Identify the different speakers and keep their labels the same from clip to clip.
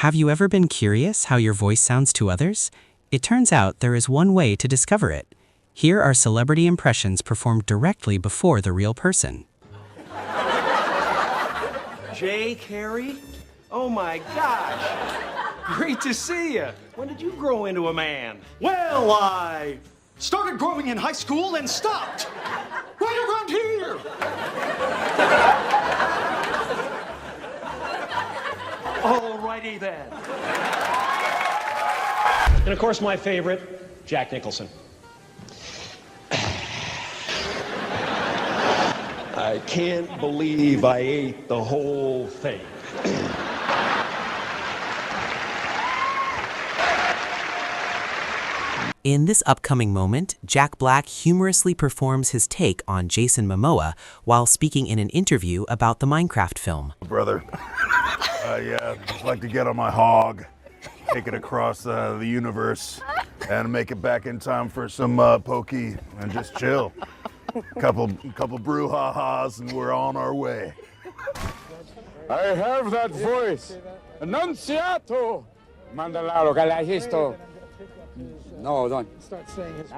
Speaker 1: Have you ever been curious how your voice sounds to others? It turns out there is one way to discover it. Here are celebrity impressions performed directly before the real person.
Speaker 2: Jay Carey? Oh my gosh! Great to see you. When did you grow into a man?
Speaker 3: Well, I started growing in high school and stopped. Right around here.
Speaker 2: Alrighty then.
Speaker 3: And of course, my favorite, Jack Nicholson. I can't believe I ate the whole thing.
Speaker 1: In this upcoming moment, Jack Black humorously performs his take on Jason Momoa while speaking in an interview about the Minecraft film.
Speaker 4: Brother, I just like to get on my hog, take it across the universe, and make it back in time for some pokey and just chill. Couple brouhahas and we're on our way.
Speaker 5: I have that voice. Annunziato. Mandalaro galagisto. No, don't. Start saying his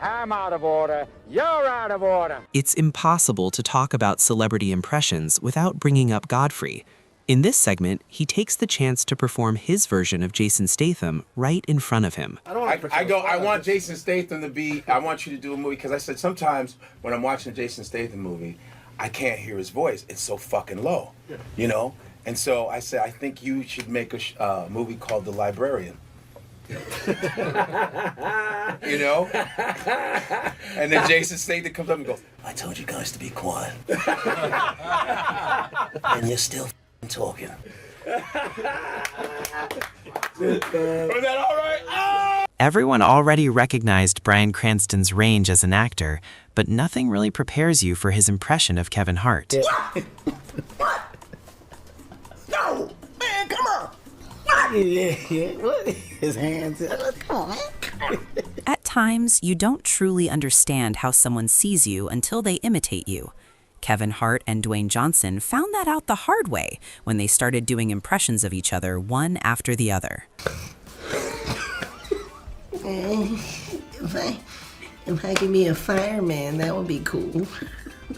Speaker 5: I'm out of order. You're out of order.
Speaker 1: It's impossible to talk about celebrity impressions without bringing up Godfrey. In this segment, he takes the chance to perform his version of Jason Statham right in front of him.
Speaker 6: I want Jason Statham to be, I want you to do a movie, because I said sometimes when I'm watching a Jason Statham movie, I can't hear his voice. It's so fucking low, you know? And so I said, I think you should make a movie called The Librarian. You know? And then Jason Statham comes up and goes, I told you guys to be quiet. And you're still talking. Was that all right? Oh!
Speaker 1: Everyone already recognized Bryan Cranston's range as an actor, but nothing really prepares you for his impression of Kevin Hart.
Speaker 6: What? What? No! Man, come on!
Speaker 7: His hands. Come on, man.
Speaker 8: At times, you don't truly understand how someone sees you until they imitate you. Kevin Hart and Dwayne Johnson found that out the hard way when they started doing impressions of each other one after the other.
Speaker 7: If I could be a fireman, that would be cool.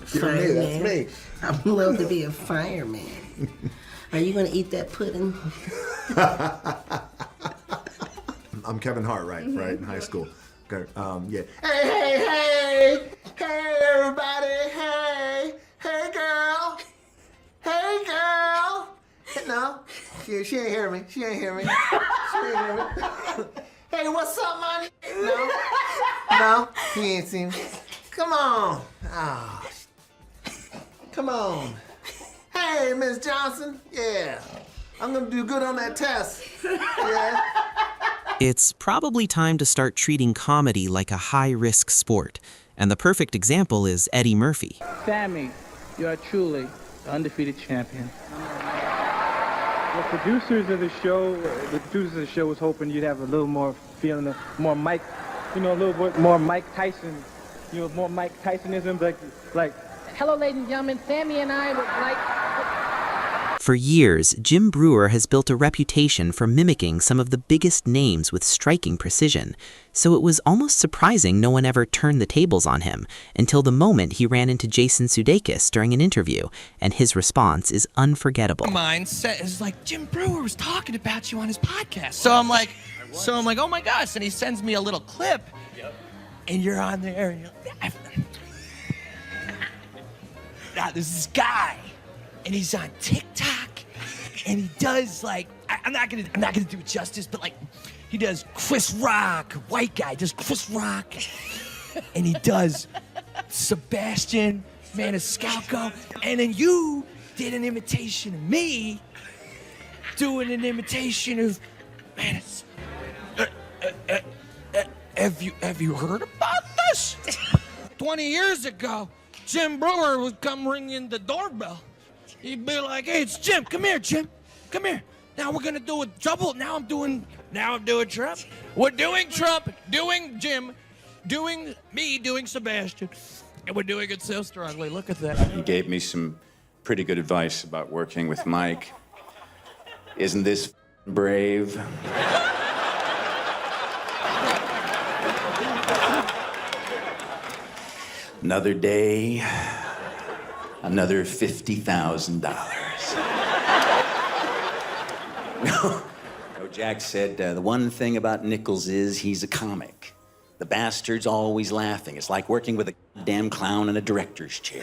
Speaker 7: Fireman.
Speaker 9: That's me.
Speaker 7: I'd love to be a fireman. Are you going to eat that pudding?
Speaker 9: I'm Kevin Hart, right?
Speaker 7: Mm-hmm.
Speaker 9: Right, in high school. Okay, yeah.
Speaker 7: Hey, everybody, hey, girl. Hey, girl. No, she ain't hear me. She ain't hear me. Hey, what's up, money? No, he ain't seen me. Come on. Oh, come on. Hey, Miss Johnson. Yeah, I'm gonna do good on that test. Yeah.
Speaker 1: It's probably time to start treating comedy like a high-risk sport, and the perfect example is Eddie Murphy.
Speaker 10: Sammy, you are truly the undefeated champion. The producers of the show was hoping you'd have a little more feeling, more Mike, a little bit more Mike Tyson, more Mike Tysonism, like, hello, ladies and gentlemen, Sammy and I would like.
Speaker 1: For years, Jim Breuer has built a reputation for mimicking some of the biggest names with striking precision, so it was almost surprising no one ever turned the tables on him until the moment he ran into Jason Sudeikis during an interview, and his response is unforgettable.
Speaker 11: Mindset is like, Jim Breuer was talking about you on his podcast. So I'm like, oh my gosh, and he sends me a little clip, and you're on there, and you're like, now there's this guy, and he's on TikTok, and he does I'm not gonna do it justice, but he does Chris Rock, white guy does Chris Rock, and he does Sebastian Maniscalco, and then you did an imitation of me, doing an imitation of Manis. Have you heard about this? 20 years ago, Jim Breuer would come ringing the doorbell. He'd be like, hey, it's Jim. Come here, Jim. Come here. Now we're going to do a double. Now I'm doing Trump. We're doing Trump, doing Jim, doing me, doing Sebastian. And we're doing it so strongly. Look at that.
Speaker 12: He gave me some pretty good advice about working with Mike. Isn't this brave? Another day, another $50,000. No, Jack said the one thing about Nichols is he's a comic. The bastard's always laughing. It's like working with a damn clown in a director's chair.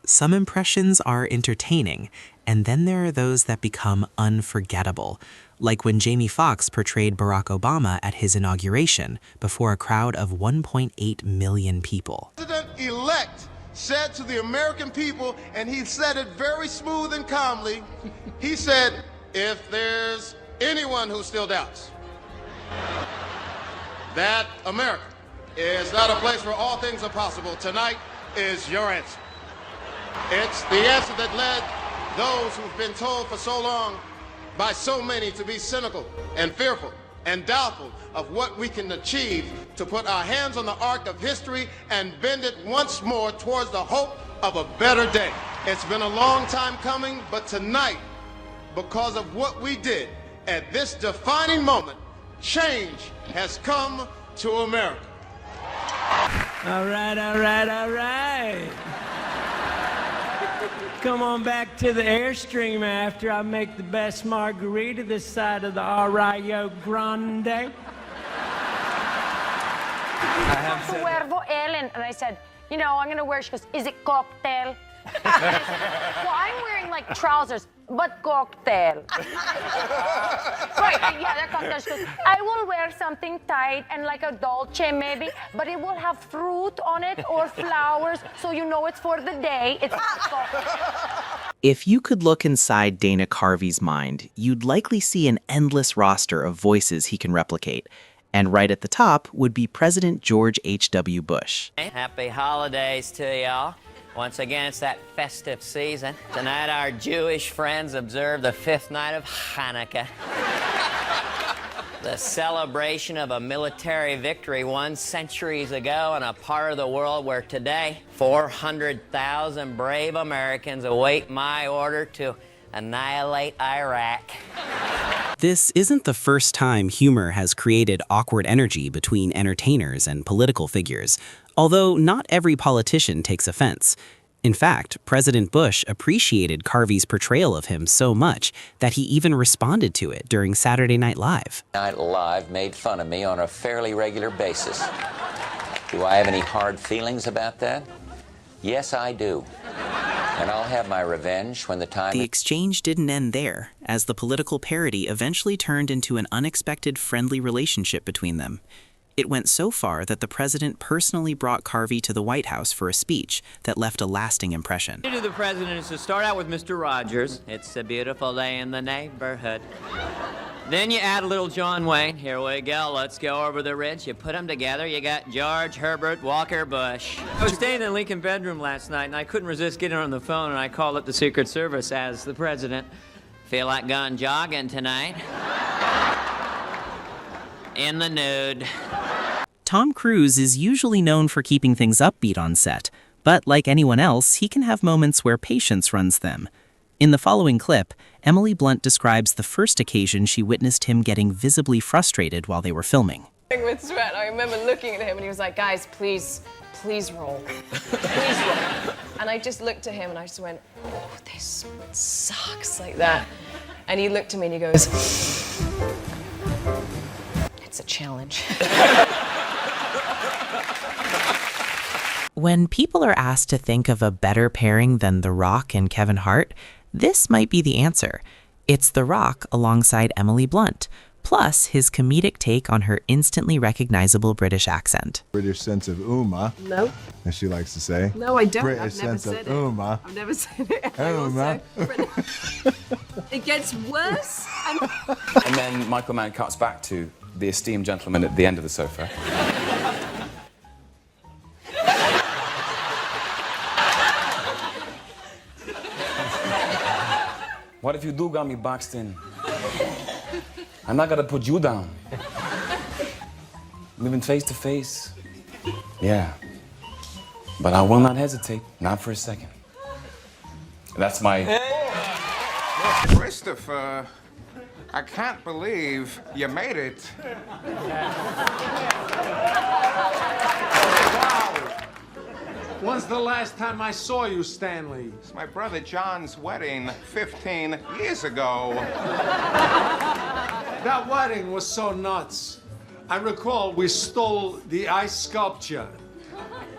Speaker 1: Some impressions are entertaining, and then there are those that become unforgettable, like when Jamie Foxx portrayed Barack Obama at his inauguration before a crowd of 1.8 million people.
Speaker 13: President-elect said to the American people, and he said it very smooth and calmly, he said, if there's anyone who still doubts that America is not a place where all things are possible, tonight is your answer. It's the answer that led those who've been told for so long by so many to be cynical and fearful and doubtful of what we can achieve to put our hands on the arc of history and bend it once more towards the hope of a better day. It's been a long time coming, but tonight, because of what we did at this defining moment, change has come to America.
Speaker 2: All right, all right, all right. Come on back to the Airstream after I make the best margarita this side of the Arroyo Grande.
Speaker 14: Cuervo Ellen. And I said, you know, I'm going to wear, she goes, is it cocktail? I said, well, I'm wearing like trousers, but cocktail. Right, yeah, they're cocktails. She goes, I will wear something tight and like a dolce maybe, but it will have fruit on it or flowers, so you know it's for the day. It's
Speaker 1: If you could look inside Dana Carvey's mind, you'd likely see an endless roster of voices he can replicate. And right at the top would be President George H.W. Bush.
Speaker 15: Happy holidays to y'all. Once again, it's that festive season. Tonight, our Jewish friends observe the fifth night of Hanukkah. The celebration of a military victory won centuries ago in a part of the world where today 400,000 brave Americans await my order to annihilate Iraq.
Speaker 1: This isn't the first time humor has created awkward energy between entertainers and political figures, although not every politician takes offense. In fact, President Bush appreciated Carvey's portrayal of him so much that he even responded to it during Saturday Night Live.
Speaker 16: Night Live made fun of me on a fairly regular basis. Do I have any hard feelings about that? Yes, I do. And I'll have my revenge when the time...
Speaker 1: The exchange didn't end there, as the political parody eventually turned into an unexpected friendly relationship between them. It went so far that the president personally brought Carvey to the White House for a speech that left a lasting impression.
Speaker 15: To the president is to start out with Mr. Rogers. It's a beautiful day in the neighborhood. Then you add a little John Wayne. Here we go. Let's go over the ridge. You put them together. You got George Herbert Walker Bush. I was staying in the Lincoln bedroom last night, and I couldn't resist getting on the phone, and I called up the Secret Service as the president. Feel like going jogging tonight? In the nude.
Speaker 1: Tom Cruise is usually known for keeping things upbeat on set, but like anyone else, he can have moments where patience runs them. In the following clip, Emily Blunt describes the first occasion she witnessed him getting visibly frustrated while they were filming.
Speaker 17: With sweat, I remember looking at him and he was like, guys, please roll. Please roll. And I just looked at him and I just went, oh, this sucks, like that. And he looked at me and he goes, it's a challenge.
Speaker 1: When people are asked to think of a better pairing than The Rock and Kevin Hart, this might be the answer. It's The Rock alongside Emily Blunt, plus his comedic take on her instantly recognizable British accent.
Speaker 9: British sense of Uma.
Speaker 17: No.
Speaker 9: As she likes to say.
Speaker 17: No, I don't.
Speaker 9: British
Speaker 17: I've never
Speaker 9: sense
Speaker 17: said
Speaker 9: of Uma.
Speaker 17: I've never said it.
Speaker 9: Uma.
Speaker 17: It gets worse.
Speaker 18: And then Michael Mann cuts back to the esteemed gentleman at the end of the sofa. What if you do got me boxed in? I'm not gonna put you down. Living face to face. Yeah. But I will not hesitate, not for a second. That's my...
Speaker 5: Christopher, I can't believe you made it.
Speaker 2: Wow. When's the last time I saw you, Stanley?
Speaker 5: It's my brother John's wedding 15 years ago.
Speaker 2: That wedding was so nuts. I recall we stole the ice sculpture.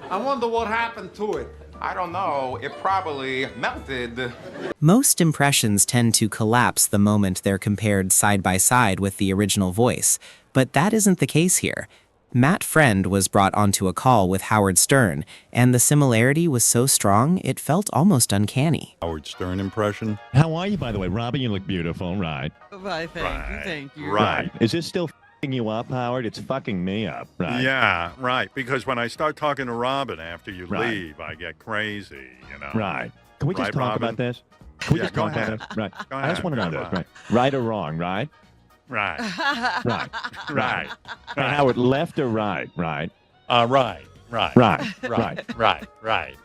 Speaker 2: I wonder what happened to it.
Speaker 5: I don't know. It probably melted.
Speaker 1: Most impressions tend to collapse the moment they're compared side by side with the original voice, but that isn't the case here. Matt Friend was brought onto a call with Howard Stern, and the similarity was so strong it felt almost uncanny.
Speaker 19: Howard Stern impression.
Speaker 20: How are you, by the way? Robin, you look beautiful, right?
Speaker 21: Why, thank you.
Speaker 19: Right.
Speaker 20: Is this still f***ing you up, Howard? It's fucking me up, right?
Speaker 19: Yeah, right. Because when I start talking to Robin after you
Speaker 20: Right.
Speaker 19: leave, I get crazy, you know.
Speaker 20: Right. Can we just
Speaker 19: Right,
Speaker 20: talk
Speaker 19: Robin?
Speaker 20: about this? Can we
Speaker 19: Yeah,
Speaker 20: just
Speaker 19: go
Speaker 20: talk about
Speaker 19: ahead.
Speaker 20: this? Right.
Speaker 19: Go
Speaker 20: I just
Speaker 19: ahead.
Speaker 20: want to know
Speaker 19: Go
Speaker 20: this,
Speaker 19: ahead.
Speaker 20: right? Right or wrong, right?
Speaker 19: Right.
Speaker 20: Right.
Speaker 19: Right.
Speaker 20: Hey, Howard, left or right? Right.
Speaker 19: Right. Right.
Speaker 20: Right.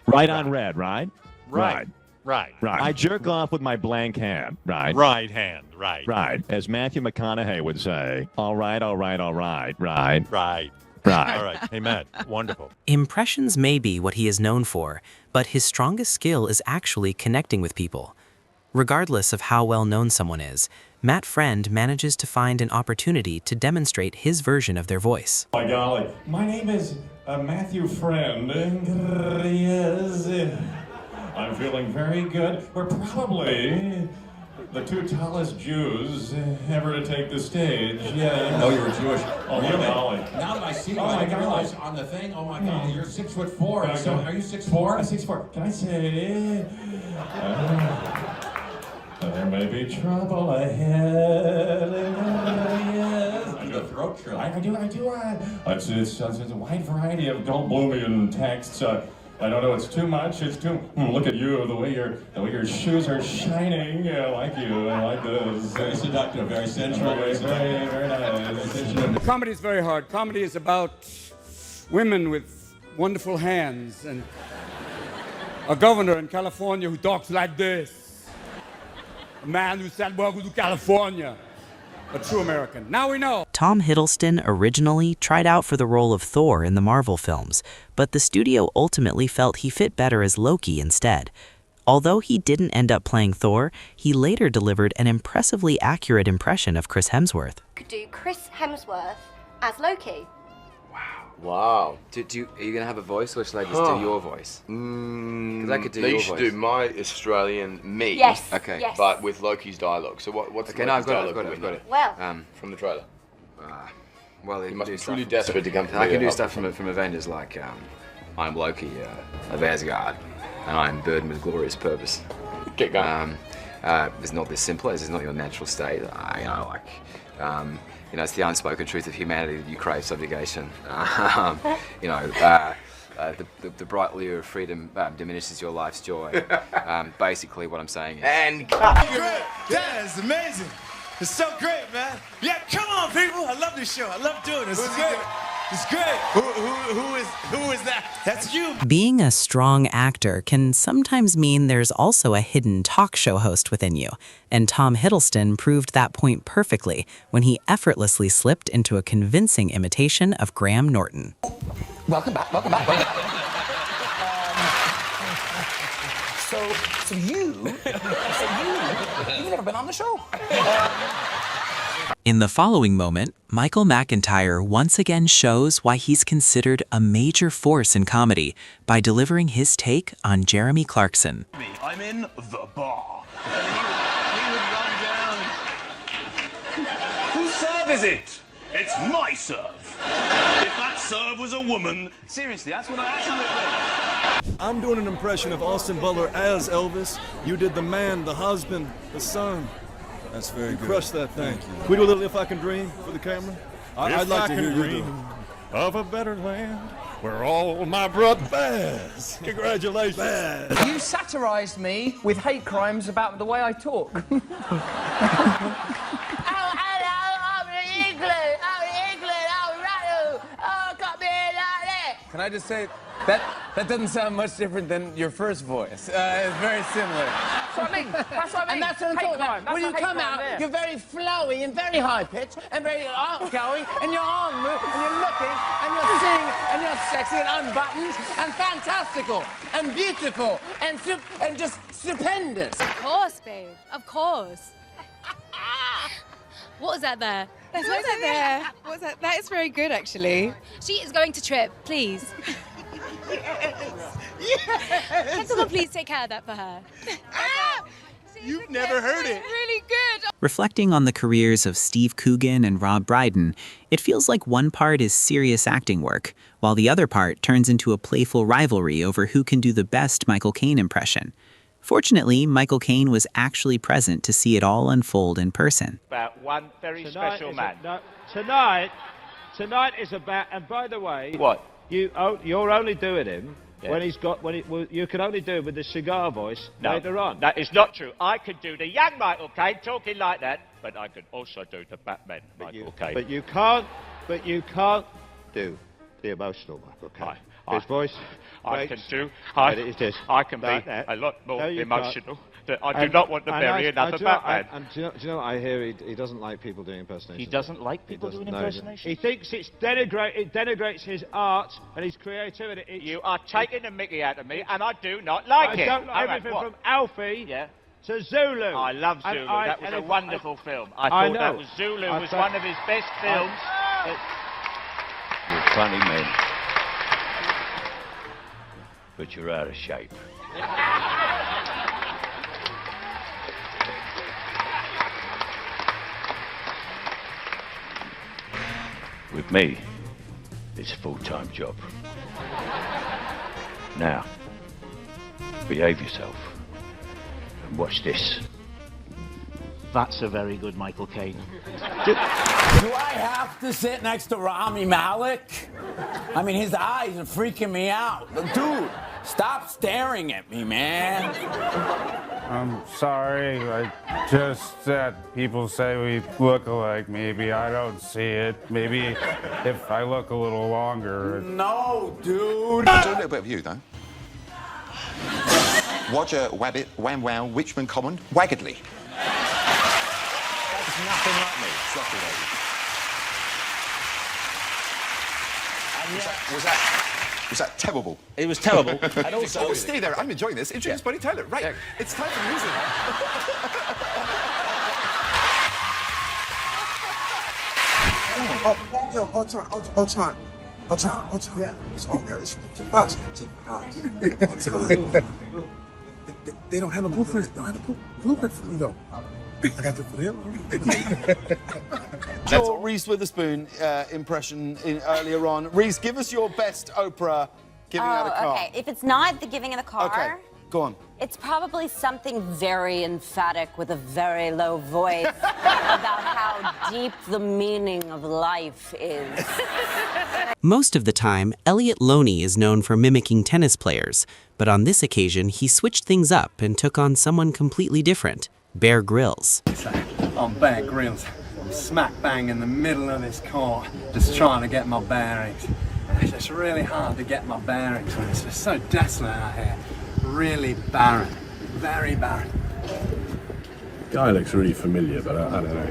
Speaker 20: Right on red, right?
Speaker 19: Right.
Speaker 20: Right. I jerk off with my blank hand, right?
Speaker 19: Right hand, right.
Speaker 20: Right. As Matthew McConaughey would say, all right, right?
Speaker 19: Right.
Speaker 20: Right.
Speaker 19: All right. Hey, Matt, wonderful.
Speaker 1: Impressions may be what he is known for, but his strongest skill is actually connecting with people. Regardless of how well known someone is, Matt Friend manages to find an opportunity to demonstrate his version of their voice.
Speaker 20: My golly. My name is Matthew Friend. Yes. I'm feeling very good. We're probably the two tallest Jews ever to take the stage. Yeah.
Speaker 18: Oh, you're Jewish.
Speaker 20: Oh, my golly.
Speaker 18: Now that I see you,
Speaker 20: Oh,
Speaker 18: I
Speaker 20: my
Speaker 18: didn't
Speaker 20: God.
Speaker 18: realize on the thing, oh my God, you're 6'4".
Speaker 20: Yeah,
Speaker 18: So,
Speaker 20: yeah.
Speaker 18: are you 6'4"?
Speaker 20: 6'4". Can I say? There may be trouble ahead. Yes.
Speaker 18: I do a throat trill.
Speaker 20: I do. It's a wide variety of don't blow me in texts. I don't know. It's too much. It's too. Look at you. The way your shoes are shining. I like you. I like this.
Speaker 18: Very seductive, very sensual.
Speaker 20: Very nice.
Speaker 10: Comedy is very hard. Comedy is about women with wonderful hands and a governor in California who talks like this. A man who said, welcome to California. A true American. Now we know.
Speaker 1: Tom Hiddleston originally tried out for the role of Thor in the Marvel films, but the studio ultimately felt he fit better as Loki instead. Although he didn't end up playing Thor, he later delivered an impressively accurate impression of Chris Hemsworth.
Speaker 22: Could do Chris Hemsworth as Loki.
Speaker 23: Wow. Are you going to have a voice, or should I just do your voice? Because I could do your
Speaker 24: You
Speaker 23: voice.
Speaker 24: should do my Australian me.
Speaker 22: Yes.
Speaker 23: Okay.
Speaker 22: Yes.
Speaker 24: But with Loki's dialogue. So what's
Speaker 23: Okay, no, I've
Speaker 24: Loki's
Speaker 23: got it,
Speaker 24: dialogue
Speaker 23: I've got it.
Speaker 22: Well.
Speaker 24: from the trailer?
Speaker 23: Well,
Speaker 24: You must be truly desperate to come to
Speaker 23: I
Speaker 24: me.
Speaker 23: can do stuff from Avengers like, I'm Loki, of Asgard, and I'm burdened with glorious purpose.
Speaker 24: Get going.
Speaker 23: It's not this simple. This is not your natural state. It's the unspoken truth of humanity that you crave subjugation. The bright lure of freedom diminishes your life's joy. Basically, what I'm saying is.
Speaker 24: And
Speaker 11: Great. That is amazing. It's so great, man. Yeah, come on, people. I love this show. I love doing this. It's great. It's great. Who is that? That's you.
Speaker 8: Being a strong actor can sometimes mean there's also a hidden talk show host within you, and Tom Hiddleston proved that point perfectly when he effortlessly slipped into a convincing imitation of Graham Norton.
Speaker 11: Welcome back. You've never been on the show.
Speaker 1: In the following moment, Michael McIntyre once again shows why he's considered a major force in comedy by delivering his take on Jeremy Clarkson.
Speaker 11: I'm in the bar. He would run down. Whose serve is it? It's my serve. If that serve was a woman, seriously, that's what I actually think.
Speaker 25: I'm doing an impression of Austin Butler as Elvis. You did the man, the husband, the son.
Speaker 9: That's very good.
Speaker 25: Crush that thing.
Speaker 9: Thank you.
Speaker 25: Can we do a little If I Can Dream for the camera? I'd like to hear you do it.
Speaker 19: Of a better land where all my brothers.
Speaker 25: Congratulations.
Speaker 11: You satirized me with hate crimes about the way I talk.
Speaker 14: Can I
Speaker 3: I just say that doesn't sound much different than your first voice. It's very similar.
Speaker 4: That's what I mean. That's what I mean.
Speaker 3: And that's what I'm talking about. When you come out, you're very flowy and very high pitched and very outgoing, and you're on move, and you're looking, and you're singing, and you're sexy and unbuttoned and fantastical and beautiful and just stupendous.
Speaker 6: Of course, babe. Of course. What was that there?
Speaker 7: What was that there? What was that? That is very good, actually.
Speaker 6: She is going to trip, please.
Speaker 7: Yes.
Speaker 6: Can someone please take care of that for her?
Speaker 3: You've never heard it.
Speaker 7: Really good.
Speaker 1: Reflecting on the careers of Steve Coogan and Rob Brydon, it feels like one part is serious acting work, while the other part turns into a playful rivalry over who can do the best Michael Caine impression. Fortunately, Michael Caine was actually present to see it all unfold in person.
Speaker 12: About one very special man.
Speaker 26: Tonight is about, and by the way,
Speaker 12: What?
Speaker 26: You're only doing him
Speaker 12: Yeah.
Speaker 26: when he's got, you can only do it with the cigar voice later on.
Speaker 12: That is not true. I could do the young Michael Caine talking like that, but I could also do the Batman Michael Caine.
Speaker 26: But you can't do the emotional Michael Caine. His voice.
Speaker 12: I can do.
Speaker 26: It is this.
Speaker 12: I can be
Speaker 26: That.
Speaker 12: a lot more
Speaker 26: No, you
Speaker 12: emotional.
Speaker 26: can't.
Speaker 12: I do not want to bury another Batman.
Speaker 26: Do you know what I hear? He doesn't like people doing impersonations.
Speaker 12: He doesn't like people doing impersonations?
Speaker 26: He thinks it denigrates his art and his creativity.
Speaker 12: You are taking the mickey out of me, and I do not like
Speaker 26: I
Speaker 12: it.
Speaker 26: don't like everything from Alfie to Zulu.
Speaker 12: I love Zulu. That was a wonderful film. I
Speaker 26: I
Speaker 12: thought that
Speaker 26: know.
Speaker 12: was Zulu
Speaker 26: I
Speaker 12: was
Speaker 26: thought-
Speaker 12: one of his best films.
Speaker 27: You're funny men, but you're out of shape. With me, it's a full-time job. Now, behave yourself and watch this.
Speaker 12: That's a very good Michael Caine.
Speaker 3: Do I have to sit next to Rami Malek? I mean, his eyes are freaking me out. Dude, stop staring at me, man.
Speaker 28: I'm sorry, just that people say we look alike. Maybe I don't see it. Maybe if I look a little longer.
Speaker 3: No, dude.
Speaker 29: Do a little bit of you, though. Roger Wabbit, Wham Wow, Richmond Common, Waggadley. That's nothing like me. Exactly like you. Was that terrible?
Speaker 3: It was terrible.
Speaker 29: And also, stay there. I'm enjoying this. Introduce Buddy Taylor. Right. Yeah. It's time for music.
Speaker 30: Hold on. Yeah. It's all there. It's too fast. They don't have a blueprint. They don't have a blueprint for me, though. I got to for them.
Speaker 31: Your Reese Witherspoon impression earlier on. Reese, give us your best Oprah giving out a car.
Speaker 32: Okay, if it's not the giving of the car,
Speaker 31: Okay, go on.
Speaker 32: it's probably something very emphatic with a very low voice about how deep the meaning of life is.
Speaker 1: Most of the time, Elliot Loney is known for mimicking tennis players, but on this occasion, he switched things up and took on someone completely different, Bear Grylls.
Speaker 33: I'm Bear Grylls. I'm smack bang in the middle of this court, just trying to get my bearings. It's just really hard to get my bearings when it's just so desolate out here. Really barren, very barren.
Speaker 19: Guy looks really familiar, but I don't know.